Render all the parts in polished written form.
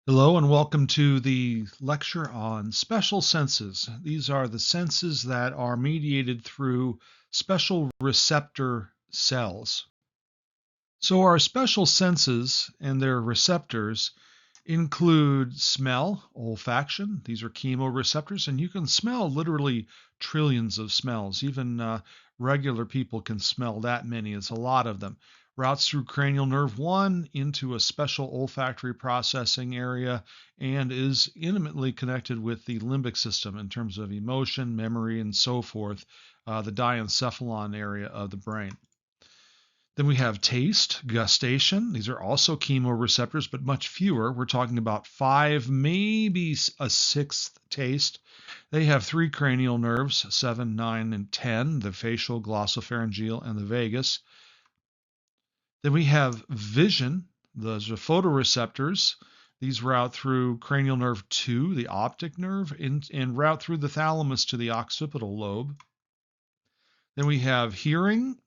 Hello and welcome to the lecture on special senses. These are the senses that are mediated through special receptor cells. So, our special senses and their receptors include smell, olfaction. These are chemoreceptors, and you can smell literally trillions of smells. Even regular people can smell that many. It's a lot of them. Routes through cranial nerve 1 into a special olfactory processing area and is intimately connected with the limbic system in terms of emotion, memory, and so forth, the diencephalon area of the brain. Then we have taste, gustation. These are also chemoreceptors, but much fewer. We're talking about 5, maybe a sixth taste. They have 3 cranial nerves, 7, 9, and 10, the facial, glossopharyngeal, and the vagus. Then we have vision. Those are photoreceptors. These route through cranial nerve 2, the optic nerve, and route through the thalamus to the occipital lobe. Then we have hearing.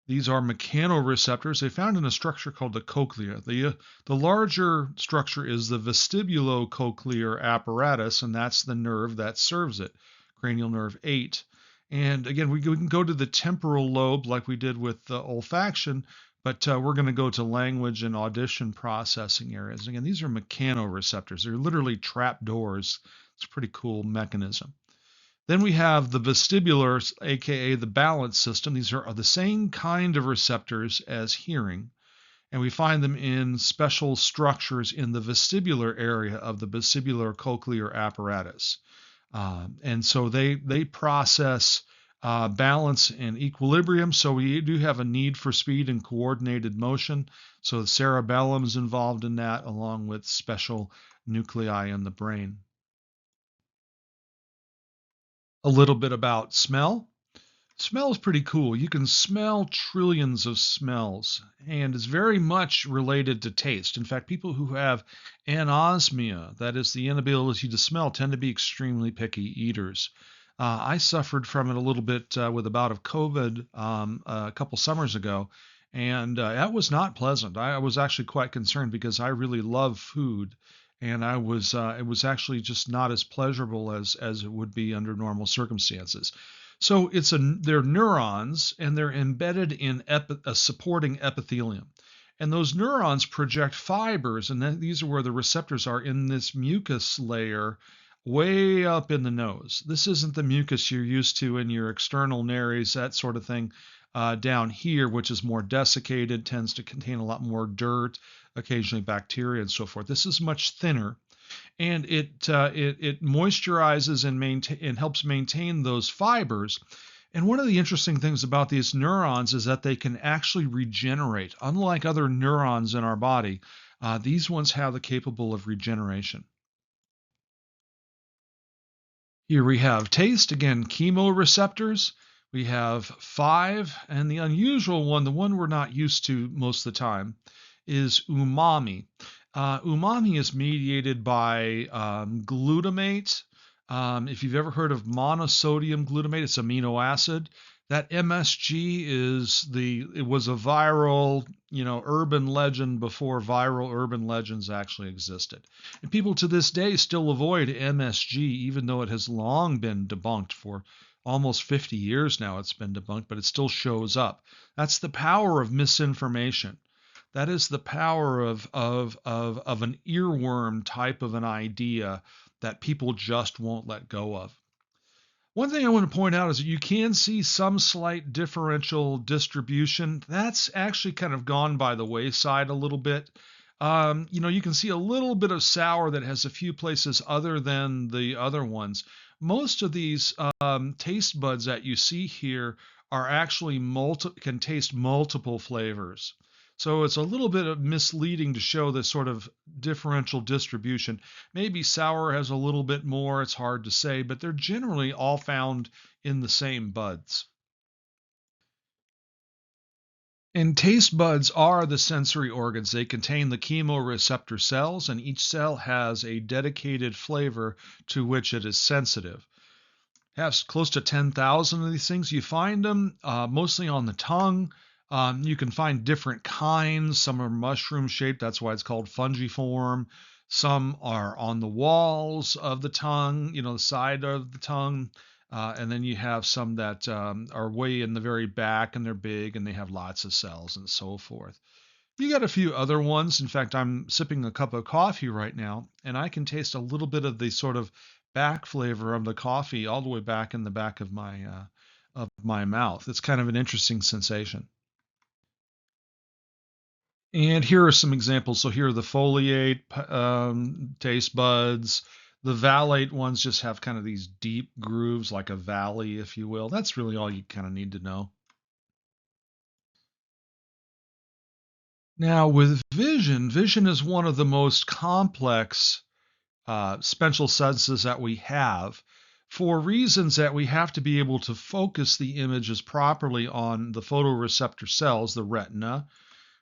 These are mechanoreceptors. They found in a structure called the cochlea. The larger structure is the vestibulocochlear apparatus, and that's the nerve that serves it, cranial nerve 8. And again, we can go to the temporal lobe like we did with the olfaction, but we're going to go to language and audition processing areas. Again, these are mechanoreceptors. They're literally trap doors. It's a pretty cool mechanism. Then we have the vestibular, aka the balance system. These are the same kind of receptors as hearing, and we find them in special structures in the vestibular area of the vestibular cochlear apparatus. And so they process balance and equilibrium. So we do have a need for speed and coordinated motion. So the cerebellum is involved in that, along with special nuclei in the brain. A little bit about smell. Smell is pretty cool. You can smell trillions of smells, and it's very much related to taste. In fact, people who have anosmia, that is the inability to smell, tend to be extremely picky eaters. I suffered from it a little bit with a bout of COVID a couple summers ago, and that was not pleasant. I was actually quite concerned because I really love food, and it was actually just not as pleasurable as it would be under normal circumstances. So they're neurons, and they're embedded in a supporting epithelium. And those neurons project fibers, and these are where the receptors are in this mucus layer way up in the nose. This isn't the mucus you're used to in your external nares, that sort of thing, down here, which is more desiccated, tends to contain a lot more dirt, occasionally bacteria and so forth. This is much thinner, and it moisturizes and helps maintain those fibers. And one of the interesting things about these neurons is that they can actually regenerate. Unlike other neurons in our body, these ones have the capable of regeneration. Here we have taste, again, chemoreceptors. We have 5, and the unusual one, the one we're not used to most of the time, is umami. Umami is mediated by glutamate. If you've ever heard of monosodium glutamate, it's amino acid. That MSG it was a viral, urban legend before viral urban legends actually existed. And people to this day still avoid MSG, even though it has long been debunked for almost 50 years now. It's been debunked, but it still shows up. That's the power of misinformation. That is the power of an earworm type of an idea that people just won't let go of. One thing I want to point out is that you can see some slight differential distribution. That's actually kind of gone by the wayside a little bit. You can see a little bit of sour that has a few places other than the other ones. Most of these taste buds that you see here are actually can taste multiple flavors. So it's a little bit of misleading to show this sort of differential distribution. Maybe sour has a little bit more, it's hard to say, but they're generally all found in the same buds. And taste buds are the sensory organs. They contain the chemoreceptor cells, and each cell has a dedicated flavor to which it is sensitive. Has close to 10,000 of these things. You find them mostly on the tongue. You can find different kinds. Some are mushroom shaped. That's why it's called fungiform. Some are on the walls of the tongue, the side of the tongue. And then you have some that are way in the very back and they're big and they have lots of cells and so forth. You got a few other ones. In fact, I'm sipping a cup of coffee right now, and I can taste a little bit of the sort of back flavor of the coffee all the way back in the back of my mouth. It's kind of an interesting sensation. And here are some examples. So here are the foliate taste buds. The valate ones just have kind of these deep grooves, like a valley, if you will. That's really all you kind of need to know. Now, with vision, vision is one of the most complex special senses that we have for reasons that we have to be able to focus the images properly on the photoreceptor cells, the retina.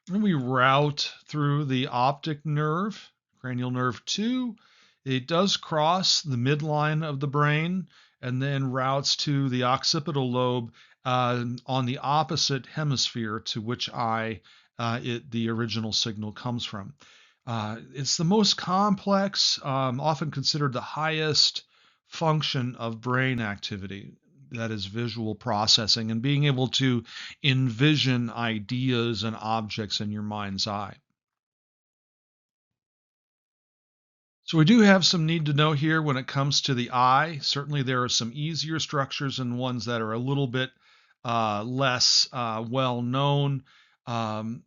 And we route through the optic nerve, cranial nerve 2. It does cross the midline of the brain and then routes to the occipital lobe on the opposite hemisphere to which eye the original signal comes from. It's the most complex, often considered the highest function of brain activity. That is visual processing and being able to envision ideas and objects in your mind's eye. So we do have some need to know here when it comes to the eye. Certainly there are some easier structures and ones that are a little bit less well known. Um,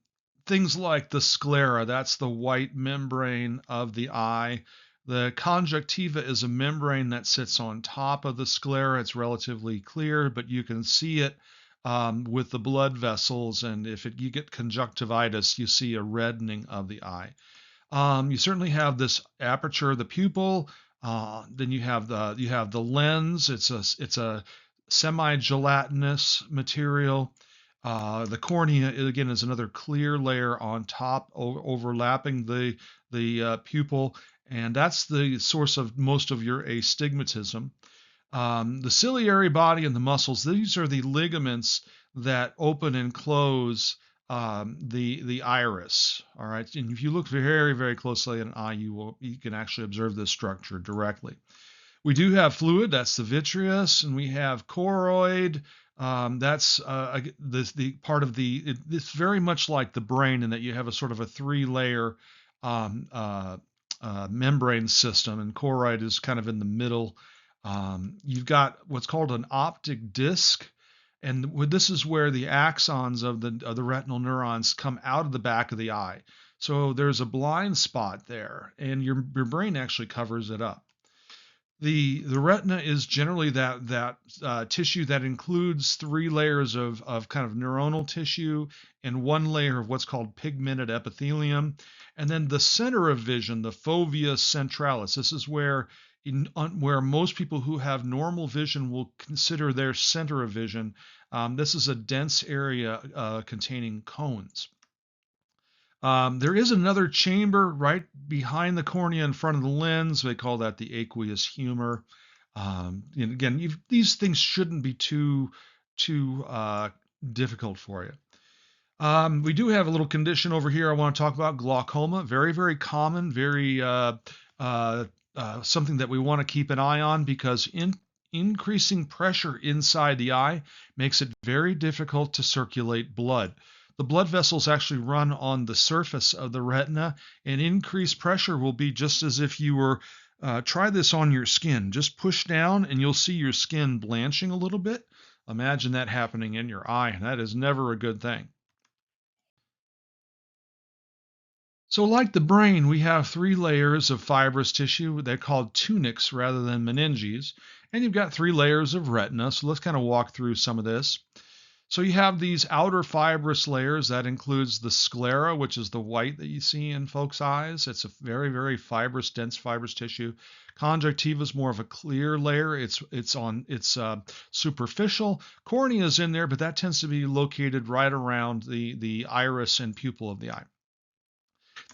Things like the sclera, that's the white membrane of the eye. The conjunctiva is a membrane that sits on top of the sclera. It's relatively clear, but you can see it with the blood vessels. And if you get conjunctivitis, you see a reddening of the eye. You certainly have this aperture, the pupil. Then you have the lens. It's a semi-gelatinous material. The cornea again is another clear layer on top, overlapping the pupil, and that's the source of most of your astigmatism. The ciliary body and the muscles, these are the ligaments that open and close the iris. All right, and if you look very, very closely at an eye, you can actually observe this structure directly. We do have fluid, that's the vitreous, and we have choroid. That's the part of it's very much like the brain in that you have a sort of a three-layer um, uh, membrane system, and choroid is kind of in the middle. You've got what's called an optic disc, and this is where the axons of the retinal neurons come out of the back of the eye. So there's a blind spot there, and your brain actually covers it up. The retina is generally that tissue that includes three layers of kind of neuronal tissue and one layer of what's called pigmented epithelium, and then the center of vision, the fovea centralis. This is where most people who have normal vision will consider their center of vision. This is a dense area containing cones. There is another chamber right behind the cornea in front of the lens. They call that the aqueous humor. And again, these things shouldn't be too difficult for you. We do have a little condition over here I want to talk about, glaucoma. Very, very common, very something that we want to keep an eye on because increasing pressure inside the eye makes it very difficult to circulate blood. The blood vessels actually run on the surface of the retina, and increased pressure will be just as if you were, try this on your skin. Just push down and you'll see your skin blanching a little bit. Imagine that happening in your eye. That is never a good thing. So, like the brain, we have three layers of fibrous tissue. They're called tunics rather than meninges. And you've got three layers of retina. So, let's kind of walk through some of this. So, you have these outer fibrous layers. That includes the sclera, which is the white that you see in folks' eyes. It's a very, very fibrous, dense fibrous tissue. Conjunctiva is more of a clear layer. It's superficial. Cornea is in there, but that tends to be located right around the iris and pupil of the eye.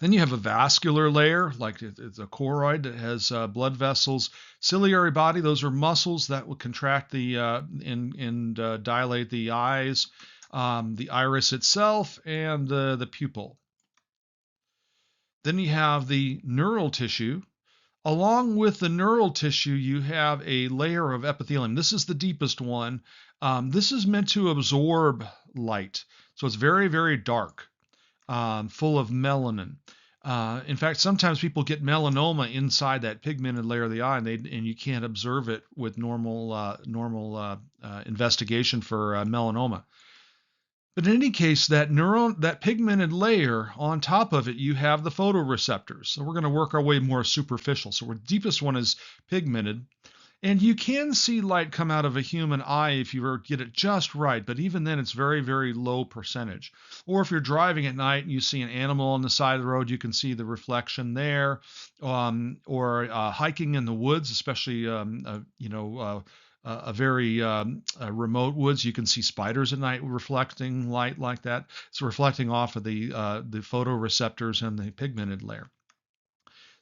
Then you have a vascular layer, like it's a choroid that has blood vessels. Ciliary body, those are muscles that will contract and dilate the eyes, the iris itself, and the pupil. Then you have the neural tissue. Along with the neural tissue, you have a layer of epithelium. This is the deepest one. This is meant to absorb light. So it's very, very dark, full of melanin. In fact, sometimes people get melanoma inside that pigmented layer of the eye, and you can't observe it with normal investigation for melanoma. But in any case, that pigmented layer, on top of it, you have the photoreceptors. So we're going to work our way more superficial. So our deepest one is pigmented. And you can see light come out of a human eye if you get it just right, but even then it's very, very low percentage. Or if you're driving at night and you see an animal on the side of the road, you can see the reflection there. Or hiking in the woods, especially a very remote woods, you can see spiders at night reflecting light like that. It's reflecting off of the photoreceptors and the pigmented layer.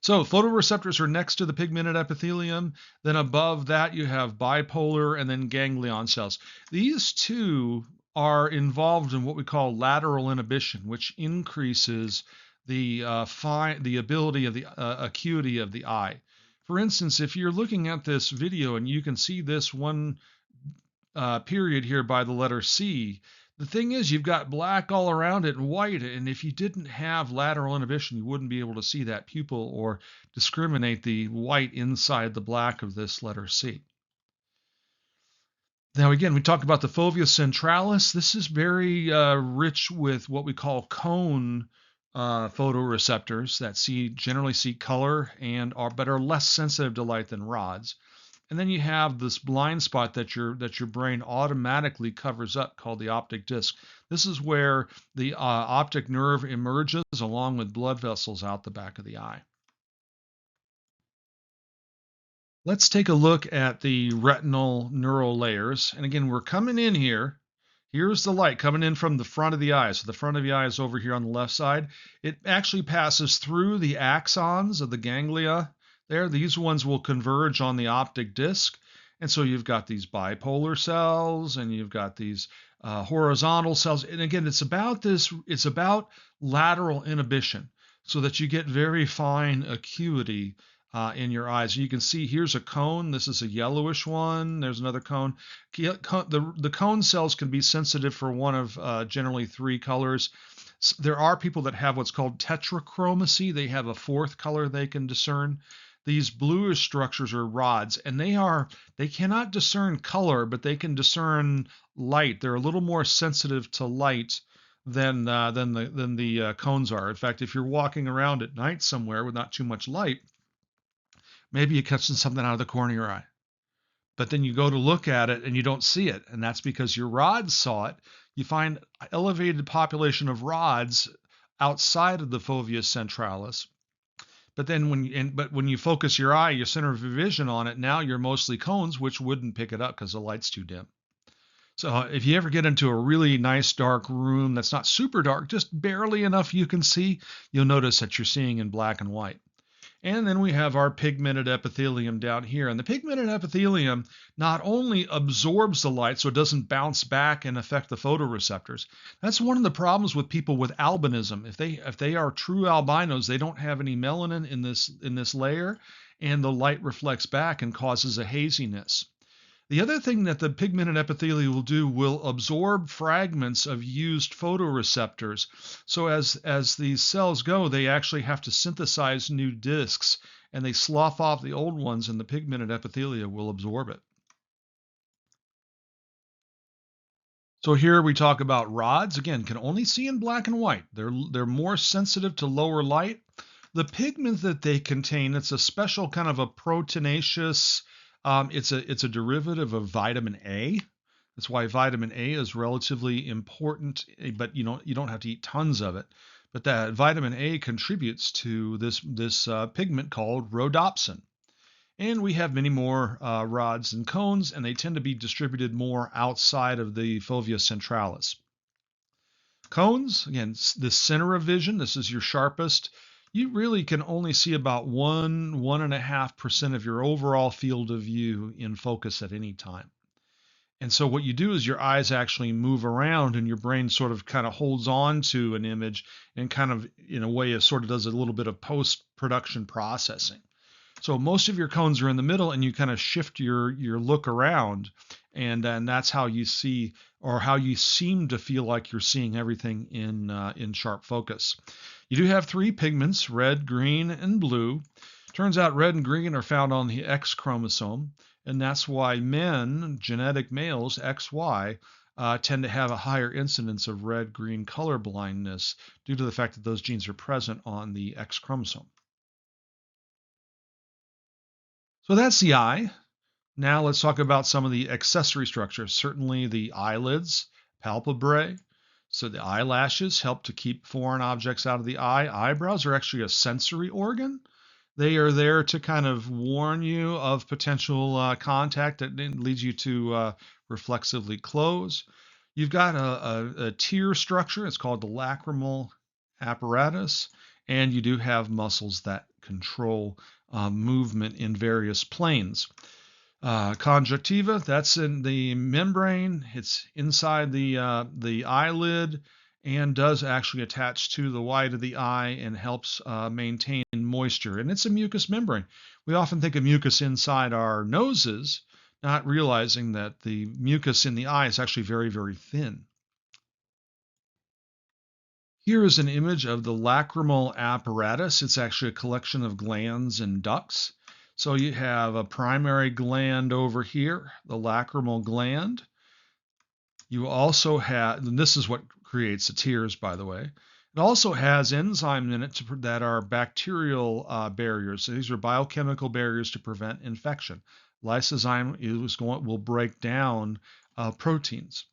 So photoreceptors are next to the pigmented epithelium. Then above that, you have bipolar and then ganglion cells. These two are involved in what we call lateral inhibition, which increases the ability of the acuity of the eye. For instance, if you're looking at this video and you can see this one period here by the letter C, the thing is, you've got black all around it and white, and if you didn't have lateral inhibition, you wouldn't be able to see that pupil or discriminate the white inside the black of this letter C. Now, again, we talked about the fovea centralis. This is very rich with what we call cone photoreceptors that generally see color but are less sensitive to light than rods. And then you have this blind spot that your brain automatically covers up called the optic disc. This is where the optic nerve emerges along with blood vessels out the back of the eye. Let's take a look at the retinal neural layers. And again, we're coming in here. Here's the light coming in from the front of the eye. So the front of the eye is over here on the left side. It actually passes through the axons of the ganglia there. These ones will converge on the optic disc. And so you've got these bipolar cells and you've got these horizontal cells. And again, it's about lateral inhibition so that you get very fine acuity in your eyes. You can see here's a cone. This is a yellowish one. There's another cone. The cone cells can be sensitive for one of generally three colors. There are people that have what's called tetrachromacy. They have a fourth color they can discern. These bluish structures are rods, and they cannot discern color, but they can discern light. They're a little more sensitive to light than the cones are. In fact, if you're walking around at night somewhere with not too much light, maybe you're catching something out of the corner of your eye. But then you go to look at it and you don't see it, and that's because your rods saw it. You find elevated population of rods outside of the fovea centralis. But then when you focus your eye, your center of vision on it, now you're mostly cones, which wouldn't pick it up because the light's too dim. So if you ever get into a really nice dark room that's not super dark, just barely enough you can see, you'll notice that you're seeing in black and white. And then we have our pigmented epithelium down here. And the pigmented epithelium not only absorbs the light so it doesn't bounce back and affect the photoreceptors. That's one of the problems with people with albinism. If they are true albinos, they don't have any melanin in this layer, and the light reflects back and causes a haziness. The other thing that the pigmented epithelium will do will absorb fragments of used photoreceptors. So as these cells go, they actually have to synthesize new discs, and they slough off the old ones, and the pigmented epithelium will absorb it. So here we talk about rods. Again, can only see in black and white. They're more sensitive to lower light. The pigment that they contain, it's a special kind of a proteinaceous. It's a derivative of vitamin A. That's why vitamin A is relatively important, but you don't have to eat tons of it. But that vitamin A contributes to this pigment called rhodopsin. And we have many more rods and cones, and they tend to be distributed more outside of the fovea centralis. Cones, again, the center of vision. This is your sharpest. You really can only see about 1.5% of your overall field of view in focus at any time. And so what you do is your eyes actually move around and your brain sort of kind of holds on to an image and kind of in a way it sort of does a little bit of post-production processing. So most of your cones are in the middle and you kind of shift your look around and that's how you see or how you seem to feel like you're seeing everything in sharp focus. You do have three pigments, red, green, and blue. Turns out red and green are found on the X chromosome, and that's why men, genetic males, XY, tend to have a higher incidence of red-green color blindness due to the fact that those genes are present on the X chromosome. So that's the eye. Now let's talk about some of the accessory structures. Certainly the eyelids, palpebrae. So the eyelashes help to keep foreign objects out of the eye. Eyebrows are actually a sensory organ. They are there to kind of warn you of potential contact that leads you to reflexively close. You've got a tear structure. It's called the lacrimal apparatus. And you do have muscles that control movement in various planes. Conjunctiva, that's in the membrane. It's inside the eyelid and does actually attach to the white of the eye and helps maintain moisture. And it's a mucous membrane. We often think of mucus inside our noses, not realizing that the mucus in the eye is actually very, very thin. Here is an image of the lacrimal apparatus. It's actually a collection of glands and ducts. So you have a primary gland over here, the lacrimal gland. You also have, and this is what creates the tears, by the way. It also has enzymes in it that are bacterial barriers. So these are biochemical barriers to prevent infection. Lysozyme will break down proteins.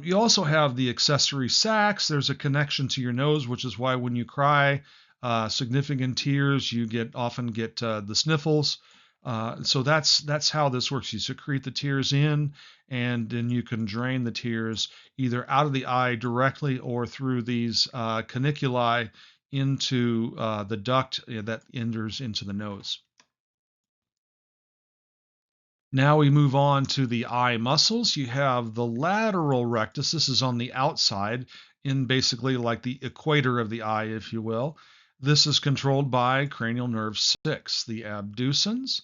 You also have the accessory sacs. There's a connection to your nose, which is why when you cry significant tears, you often get the sniffles. So that's how this works. You secrete the tears in, and then you can drain the tears either out of the eye directly or through these caniculi into the duct that enters into the nose. Now we move on to the eye muscles. You have the lateral rectus. This is on the outside in basically like the equator of the eye, if you will. This is controlled by cranial nerve 6, the abducens.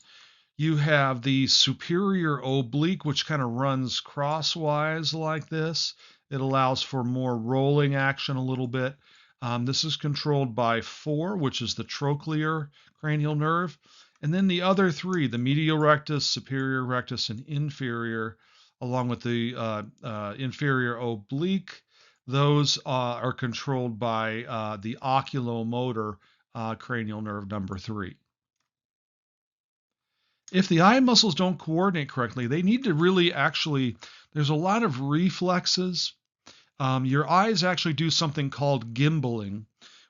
You have the superior oblique, which kind of runs crosswise like this. It allows for more rolling action a little bit. This is controlled by 4, which is the trochlear cranial nerve. And then the other 3, the medial rectus, superior rectus, and inferior, along with the inferior oblique, those are controlled by the oculomotor cranial nerve number 3. If the eye muscles don't coordinate correctly, they need to really actually, there's a lot of reflexes. Your eyes actually do something called gimbaling,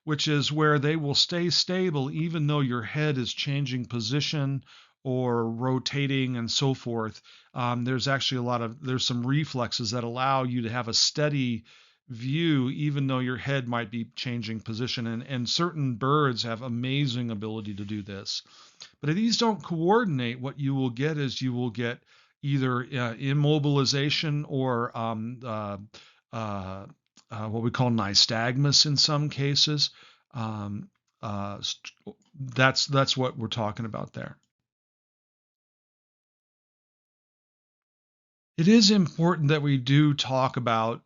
which is where they will stay stable even though your head is changing position or rotating and so forth. There's actually there's some reflexes that allow you to have a steady view even though your head might be changing position. And certain birds have amazing ability to do this. But if these don't coordinate, what you will get is you will get either immobilization or what we call nystagmus in some cases. That's what we're talking about there. It is important that we do talk about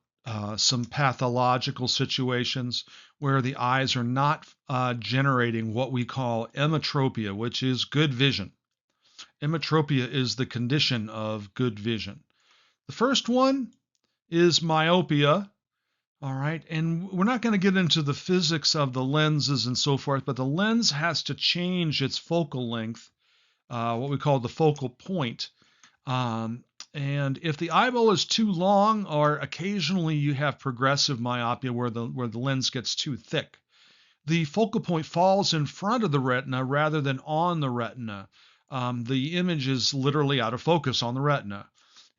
some pathological situations where the eyes are not generating what we call emmetropia, which is good vision. Emmetropia is the condition of good vision. The first one is myopia. All right, and we're not going to get into the physics of the lenses and so forth, but the lens has to change its focal length, what we call the focal point. And if the eyeball is too long, or occasionally you have progressive myopia where the lens gets too thick, the focal point falls in front of the retina rather than on the retina. The image is literally out of focus on the retina.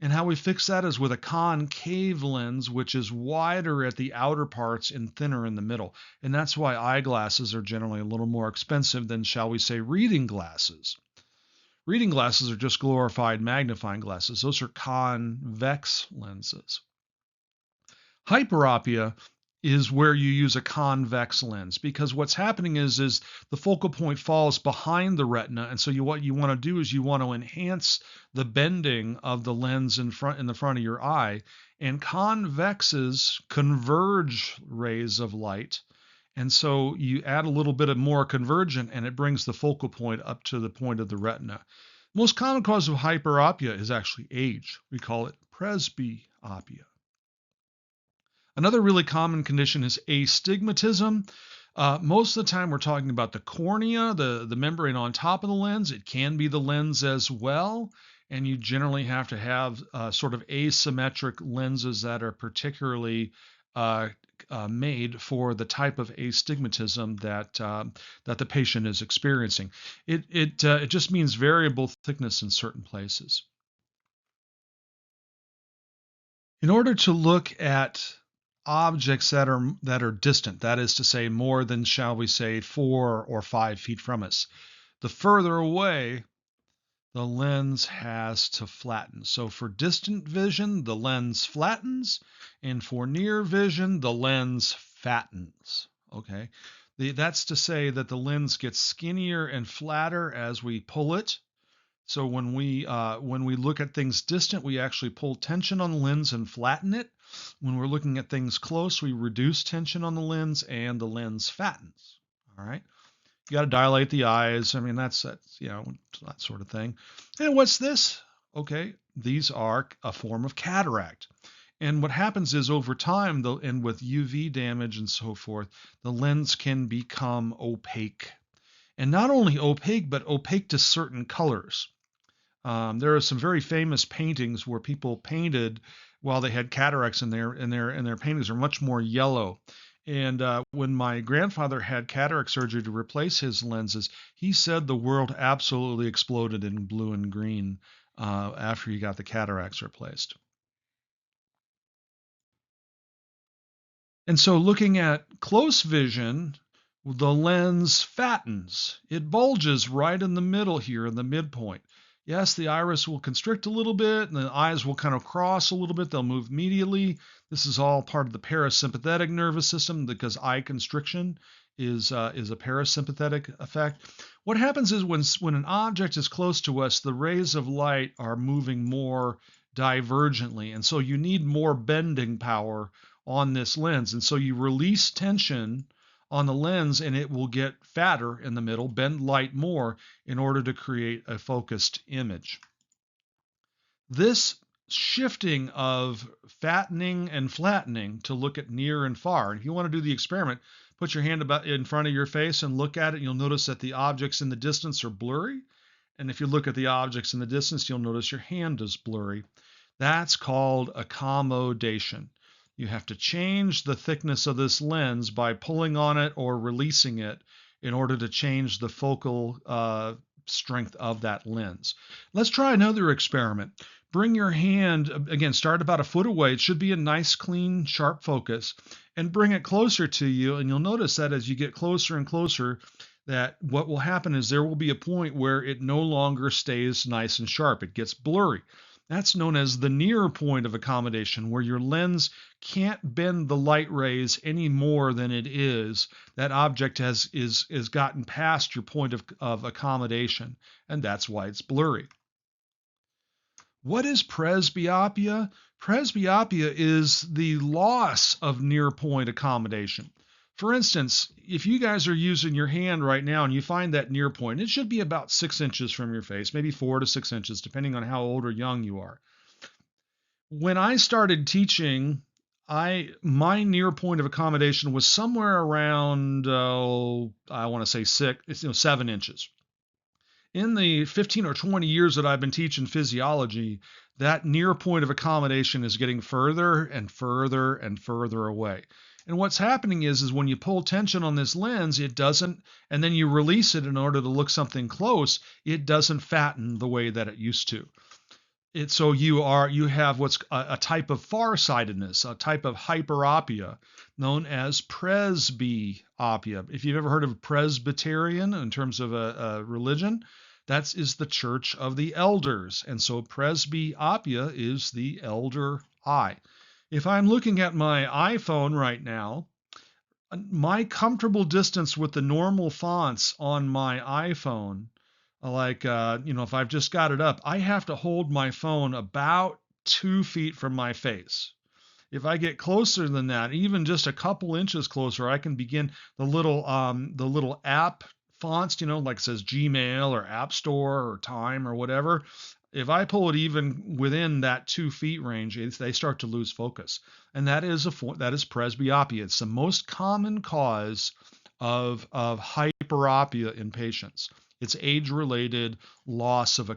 And how we fix that is with a concave lens, which is wider at the outer parts and thinner in the middle. And that's why eyeglasses are generally a little more expensive than, shall we say, reading glasses. Reading glasses are just glorified magnifying glasses. Those are convex lenses. Hyperopia is where you use a convex lens, because what's happening is the focal point falls behind the retina, and so what you want to do is you want to enhance the bending of the lens in the front of your eye, and convexes converge rays of light, and so you add a little bit of more convergent and it brings the focal point up to the point of the retina. Most common cause of hyperopia is actually age. We call it presbyopia. Another really common condition is astigmatism. Most of the time we're talking about the cornea, the membrane on top of the lens. It can be the lens as well, and you generally have to have sort of asymmetric lenses that are particularly made for the type of astigmatism that the patient is experiencing. It just means variable thickness in certain places. In order to look at objects that are distant, that is to say more than, shall we say, 4 or 5 feet from us, the further away the lens has to flatten. So for distant vision, the lens flattens, and for near vision, the lens fattens. Okay, that's to say that the lens gets skinnier and flatter as we pull it. So when we look at things distant, we actually pull tension on the lens and flatten it. When we're looking at things close, we reduce tension on the lens and the lens fattens. All right. You got to dilate the eyes. I mean, that's that sort of thing. And what's this? Okay, these are a form of cataract. And what happens is over time, and with UV damage and so forth, the lens can become opaque. And not only opaque, but opaque to certain colors. There are some very famous paintings where people painted while they had cataracts, and their paintings are much more yellow. And when my grandfather had cataract surgery to replace his lenses, he said the world absolutely exploded in blue and green after he got the cataracts replaced. And so looking at close vision, the lens fattens. It bulges right in the middle here, in the midpoint. Yes, the iris will constrict a little bit, and the eyes will kind of cross a little bit. They'll move medially. This is all part of the parasympathetic nervous system, because eye constriction is a parasympathetic effect. What happens is when an object is close to us, the rays of light are moving more divergently, and so you need more bending power on this lens. And so you release tension on the lens and it will get fatter in the middle, bend light more in order to create a focused image. This shifting of fattening and flattening to look at near and far. And if you want to do the experiment, put your hand about in front of your face and look at it. You'll notice that the objects in the distance are blurry. And if you look at the objects in the distance, you'll notice your hand is blurry. That's called accommodation. You have to change the thickness of this lens by pulling on it or releasing it in order to change the focal strength of that lens. Let's try another experiment. Bring your hand, again, start about a foot away. It should be a nice, clean, sharp focus, and bring it closer to you. And you'll notice that as you get closer and closer, that what will happen is there will be a point where it no longer stays nice and sharp. It gets blurry. That's known as the near point of accommodation, where your lens can't bend the light rays any more than it is. That object has gotten past your point of accommodation, and that's why it's blurry. What is presbyopia? Presbyopia is the loss of near point accommodation. For instance, if you guys are using your hand right now and you find that near point, it should be about 6 inches from your face, maybe 4 to 6 inches, depending on how old or young you are. When I started teaching, my near point of accommodation was somewhere around, I want to say 7 inches. In the 15 or 20 years that I've been teaching physiology, that near point of accommodation is getting further and further and further away. And what's happening is when you pull tension on this lens, it doesn't, and then you release it in order to look something close, it doesn't fatten the way that it used to. So you have what's a type of farsightedness, a type of hyperopia known as presbyopia. If you've ever heard of Presbyterian in terms of a religion, That is the church of the elders. And so presbyopia is the elder eye. If I'm looking at my iPhone right now, my comfortable distance with the normal fonts on my iPhone, if I've just got it up, I have to hold my phone about 2 feet from my face. If I get closer than that, even just a couple inches closer, I can begin the little app fonts, like it says Gmail or App Store or Time or whatever. If I pull it even within that 2 feet range, they start to lose focus, and that is presbyopia. It's the most common cause of hyperopia in patients. It's age-related loss of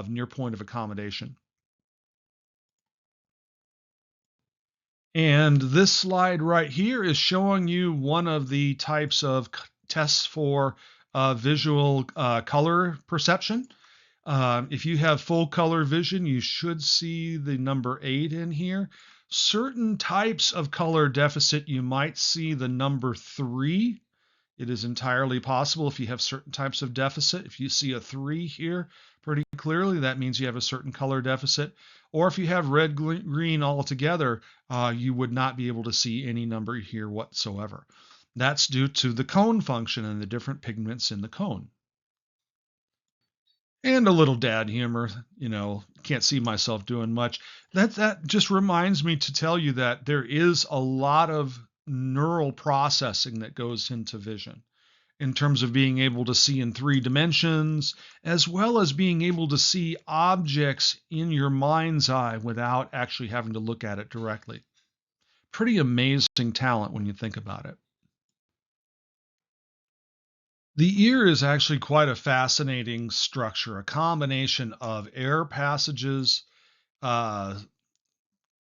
near point of accommodation. And this slide right here is showing you one of the types of tests for visual color perception. If you have full color vision, you should see the number 8 in here. Certain types of color deficit, you might see the number 3. It is entirely possible if you have certain types of deficit. If you see a 3 here pretty clearly, that means you have a certain color deficit. Or if you have red, green all together, you would not be able to see any number here whatsoever. That's due to the cone function and the different pigments in the cone. And a little dad humor, can't see myself doing much. That just reminds me to tell you that there is a lot of neural processing that goes into vision in terms of being able to see in 3 dimensions, as well as being able to see objects in your mind's eye without actually having to look at it directly. Pretty amazing talent when you think about it. The ear is actually quite a fascinating structure, a combination of air passages, uh,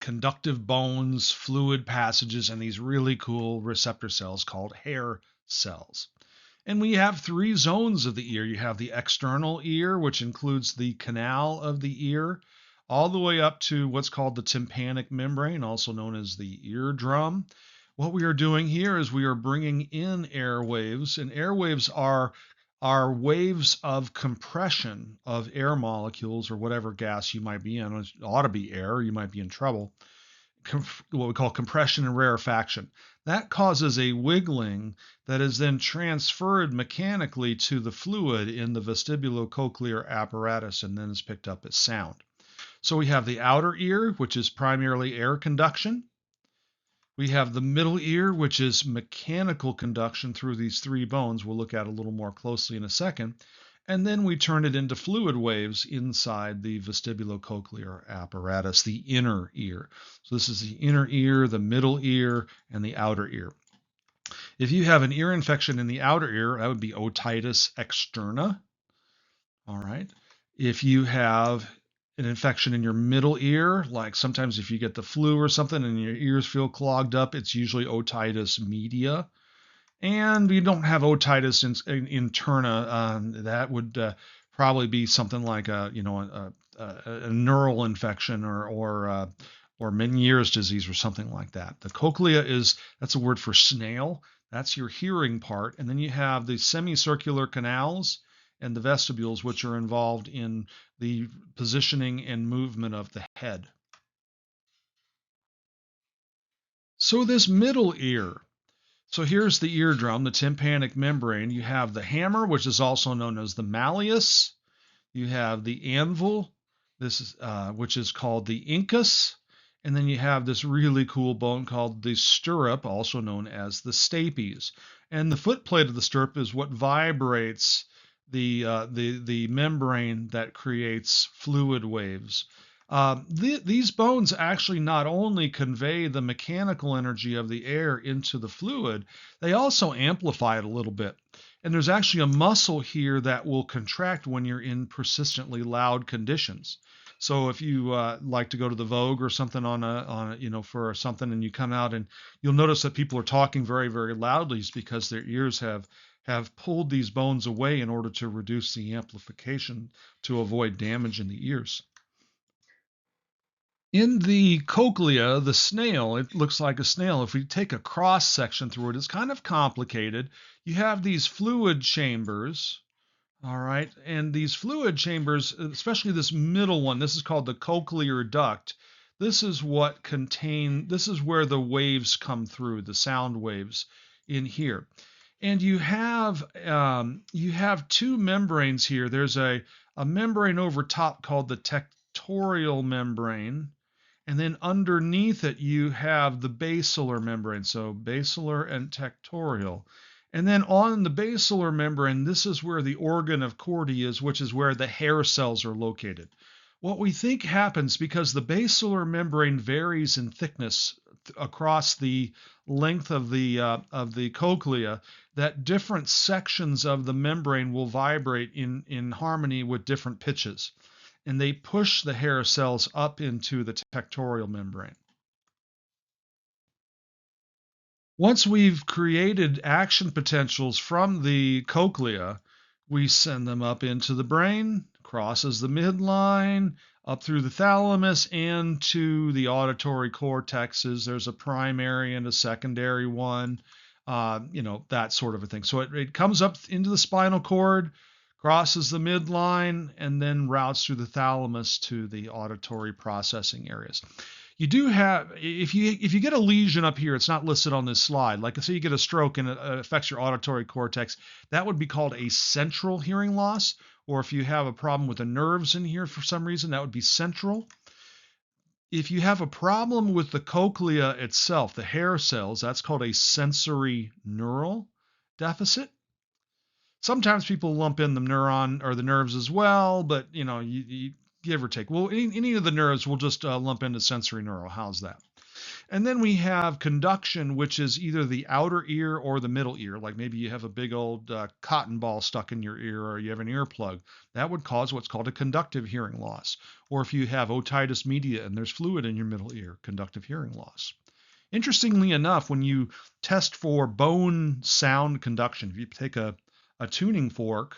conductive bones, fluid passages, and these really cool receptor cells called hair cells. And we have 3 zones of the ear. You have the external ear, which includes the canal of the ear, all the way up to what's called the tympanic membrane, also known as the eardrum. What we are doing here is we are bringing in air waves, and air waves are waves of compression of air molecules or whatever gas you might be in. It ought to be air, or you might be in trouble. What we call compression and rarefaction. That causes a wiggling that is then transferred mechanically to the fluid in the vestibulocochlear apparatus and then is picked up as sound. So we have the outer ear, which is primarily air conduction. We have the middle ear, which is mechanical conduction through these 3 bones we'll look at a little more closely in a second. And then we turn it into fluid waves inside the vestibulocochlear apparatus, the inner ear. So this is the inner ear, the middle ear, and the outer ear. If you have an ear infection in the outer ear, that would be otitis externa. All right. If you have an infection in your middle ear, like sometimes if you get the flu or something and your ears feel clogged up, it's usually otitis media. And you don't have otitis interna. That would probably be something like a neural infection or Meniere's disease or something like that. The cochlea that's a word for snail. That's your hearing part, and then you have the semicircular canals and the vestibules, which are involved in the positioning and movement of the head. So this middle ear. So here's the eardrum, the tympanic membrane. You have the hammer, which is also known as the malleus. You have the anvil, which is called the incus. And then you have this really cool bone called the stirrup, also known as the stapes. And the foot plate of the stirrup is what vibrates the membrane that creates fluid waves. These bones actually not only convey the mechanical energy of the air into the fluid, they also amplify it a little bit. And there's actually a muscle here that will contract when you're in persistently loud conditions. So if you like to go to the Vogue or something for something, and you come out and you'll notice that people are talking very, very loudly, is because their ears have pulled these bones away in order to reduce the amplification to avoid damage in the ears. In the cochlea, the snail, it looks like a snail. If we take a cross section through it, it's kind of complicated. You have these fluid chambers, All right. And these fluid chambers, especially this middle one, this is called the cochlear duct. This is where the waves come through, the sound waves in here. And you have two membranes here. There's a membrane over top called the tectorial membrane. And then underneath it, you have the basilar membrane. So basilar and tectorial. And then on the basilar membrane, this is where the organ of Corti is, which is where the hair cells are located. What we think happens because the basilar membrane varies in thickness across the length of the cochlea, that different sections of the membrane will vibrate in harmony with different pitches, and they push the hair cells up into the tectorial membrane. Once we've created action potentials from the cochlea, we send them up into the brain, crosses the midline, up through the thalamus, and to the auditory cortexes. There's a primary and a secondary one, that sort of a thing. So it comes up into the spinal cord, crosses the midline, and then routes through the thalamus to the auditory processing areas. You do have, if you get a lesion up here, it's not listed on this slide. Like, say you get a stroke and it affects your auditory cortex, that would be called a central hearing loss. Or if you have a problem with the nerves in here for some reason, that would be central. If you have a problem with the cochlea itself, the hair cells, that's called a sensory neural deficit. Sometimes people lump in the neuron or the nerves as well, but you give or take. Well, any of the nerves we'll just lump into sensory neural. How's that? And then we have conduction, which is either the outer ear or the middle ear. Like maybe you have a big old cotton ball stuck in your ear, or you have an earplug. That would cause what's called a conductive hearing loss. Or if you have otitis media and there's fluid in your middle ear, conductive hearing loss. Interestingly enough, when you test for bone sound conduction, if you take a tuning fork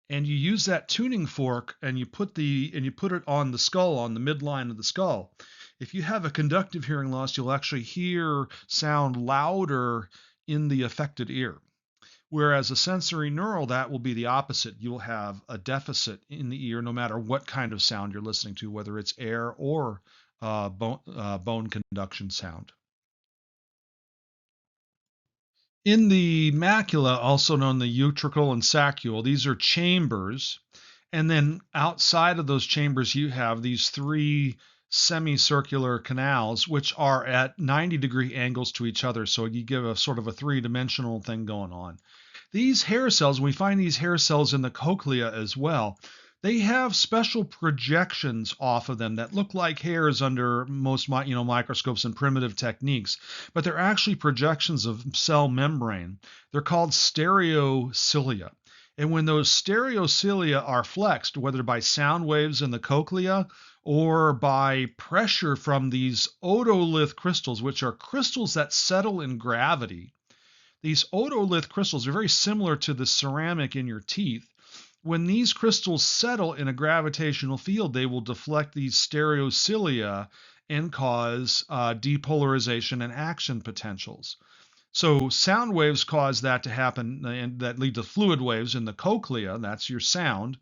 and you use that tuning fork and you put it on the skull, on the midline of the skull, if you have a conductive hearing loss, you'll actually hear sound louder in the affected ear. Whereas a sensory neural, that will be the opposite. You'll have a deficit in the ear no matter what kind of sound you're listening to, whether it's air or bone conduction sound. In the macula, also known the utricle and saccule, these are chambers. And then outside of those chambers, you have these three semicircular canals, which are at 90-degree angles to each other. So you give a sort of a three-dimensional thing going on. These hair cells, we find these hair cells in the cochlea as well. They have special projections off of them that look like hairs under most microscopes and primitive techniques, but they're actually projections of cell membrane. They're called stereocilia. And when those stereocilia are flexed, whether by sound waves in the cochlea or by pressure from these otolith crystals, which are crystals that settle in gravity, these otolith crystals are very similar to the ceramic in your teeth. When these crystals settle in a gravitational field, they will deflect these stereocilia and cause depolarization and action potentials. So sound waves cause that to happen, and that lead to fluid waves in the cochlea. That's your sound.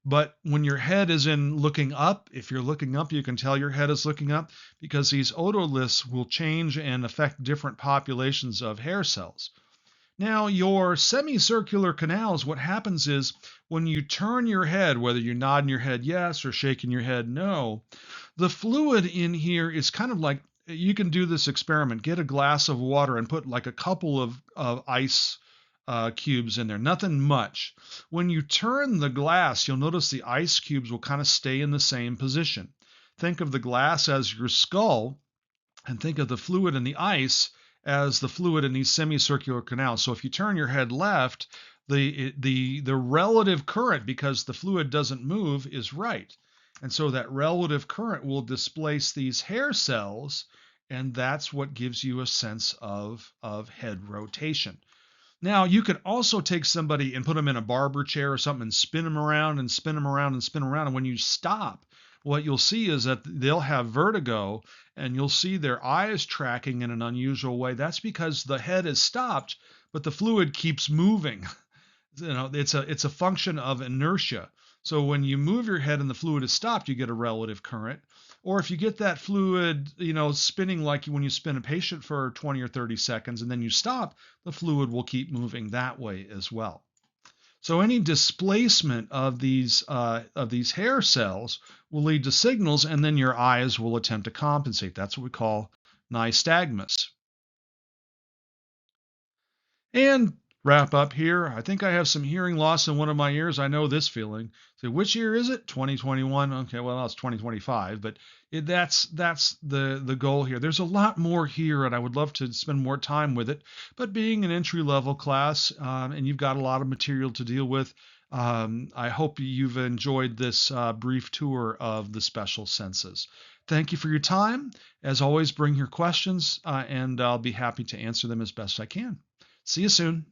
But when your head is in looking up, if you're looking up, you can tell your head is looking up because these otoliths will change and affect different populations of hair cells. Now, your semicircular canals, what happens is when you turn your head, whether you're nodding your head yes or shaking your head no, the fluid in here is kind of like, you can do this experiment. Get a glass of water and put like a couple of ice cubes in there, nothing much. When you turn the glass, you'll notice the ice cubes will kind of stay in the same position. Think of the glass as your skull, and think of the fluid in the ice as the fluid in these semicircular canals. So if you turn your head left, the relative current, because the fluid doesn't move, is right. And so that relative current will displace these hair cells, and that's what gives you a sense of head rotation. Now, you could also take somebody and put them in a barber chair or something and spin them around and spin them around and spin them around. And when you stop, what you'll see is that they'll have vertigo and you'll see their eyes tracking in an unusual way. That's because the head is stopped, but the fluid keeps moving. It's a function of inertia. So when you move your head and the fluid is stopped, you get a relative current. Or if you get that fluid, spinning like when you spin a patient for 20 or 30 seconds and then you stop, the fluid will keep moving that way as well. So any displacement of these hair cells will lead to signals, and then your eyes will attempt to compensate. That's what we call nystagmus. And wrap up here. I think I have some hearing loss in one of my ears. I know this feeling. So which year is it? 2021. Okay, well, now it's 2025, but that's the goal here. There's a lot more here, and I would love to spend more time with it. But being an entry level class, and you've got a lot of material to deal with, I hope you've enjoyed this brief tour of the special senses. Thank you for your time. As always, bring your questions, and I'll be happy to answer them as best I can. See you soon.